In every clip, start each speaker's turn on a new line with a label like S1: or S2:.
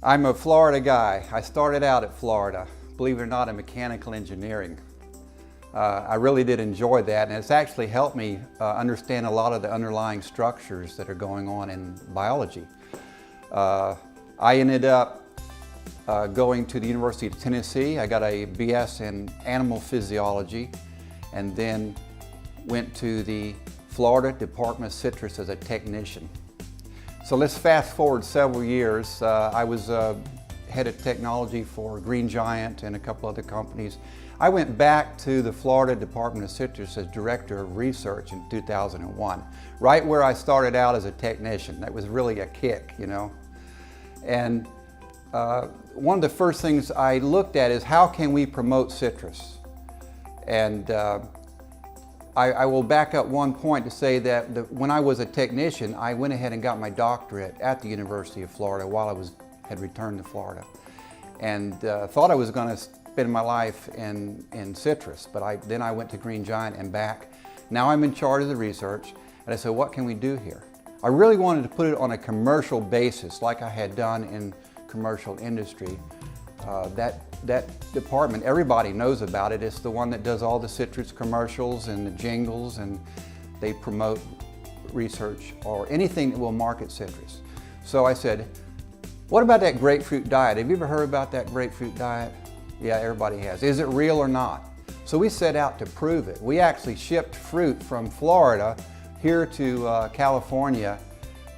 S1: I'm a Florida guy. I started out at Florida, believe it or not, in mechanical engineering. I really did enjoy that, and it's actually helped me understand a lot of the underlying structures that are going on in biology. I ended up going to the University of Tennessee. I got a BS in animal physiology, and then went to the Florida Department of Citrus as a technician. So let's fast forward several years. I was head of technology for Green Giant and a couple other companies. I went back to the Florida Department of Citrus as Director of Research in 2001, right where I started out as a technician. That was really a kick, you know. And one of the first things I looked at is how can we promote citrus? And I will back up one point to say that when I was a technician, I went ahead and got my doctorate at the University of Florida while I had returned to Florida. And thought I was going to spend my life in citrus, but then I went to Green Giant and back. Now I'm in charge of the research, and I said, what can we do here? I really wanted to put it on a commercial basis like I had done in commercial industry. That department, everybody knows about it. It's the one that does all the citrus commercials and the jingles, and they promote research or anything that will market citrus. So I said, what about that grapefruit diet? Have you ever heard about that grapefruit diet? Yeah, everybody has. Is it real or not? So we set out to prove it. We actually shipped fruit from Florida here to California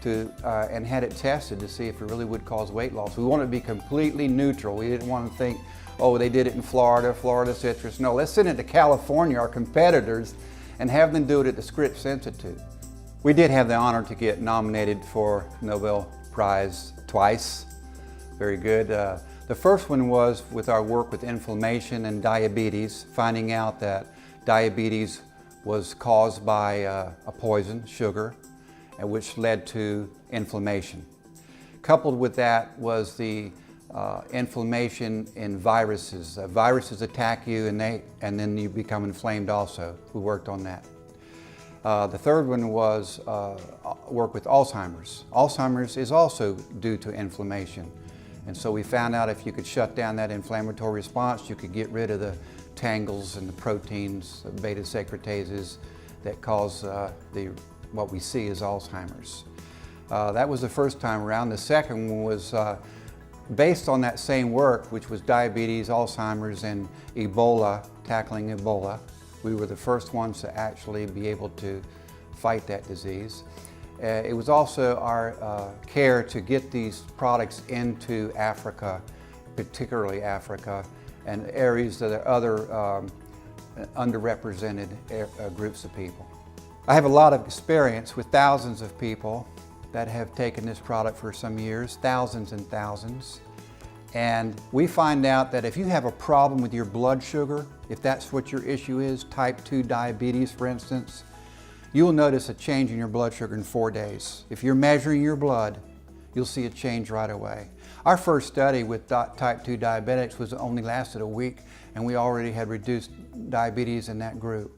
S1: and had it tested to see if it really would cause weight loss. We wanted to be completely neutral. We didn't want to think, oh, they did it in Florida, Florida citrus. No, let's send it to California, our competitors, and have them do it at the Scripps Institute. We did have the honor to get nominated for Nobel Prize twice. Very good. The first one was with our work with inflammation and diabetes, finding out that diabetes was caused by a poison, sugar, which led to inflammation. Coupled with that was the inflammation in viruses. Viruses attack you and then you become inflamed also. We worked on that. The third one was work with Alzheimer's. Alzheimer's is also due to inflammation. And so we found out if you could shut down that inflammatory response, you could get rid of the tangles and the proteins, the beta secretases that cause what we see as Alzheimer's. That was the first time around. The second one was based on that same work, which was diabetes, Alzheimer's, and Ebola, tackling Ebola. We were the first ones to actually be able to fight that disease. It was also our care to get these products into Africa, particularly Africa, and areas that are other underrepresented groups of people. I have a lot of experience with thousands of people that have taken this product for some years, thousands and thousands. And we find out that if you have a problem with your blood sugar, if that's what your issue is, type 2 diabetes for instance, you will notice a change in your blood sugar in 4 days. If you're measuring your blood, you'll see a change right away. Our first study with type 2 diabetics only lasted a week, and we already had reduced diabetes in that group.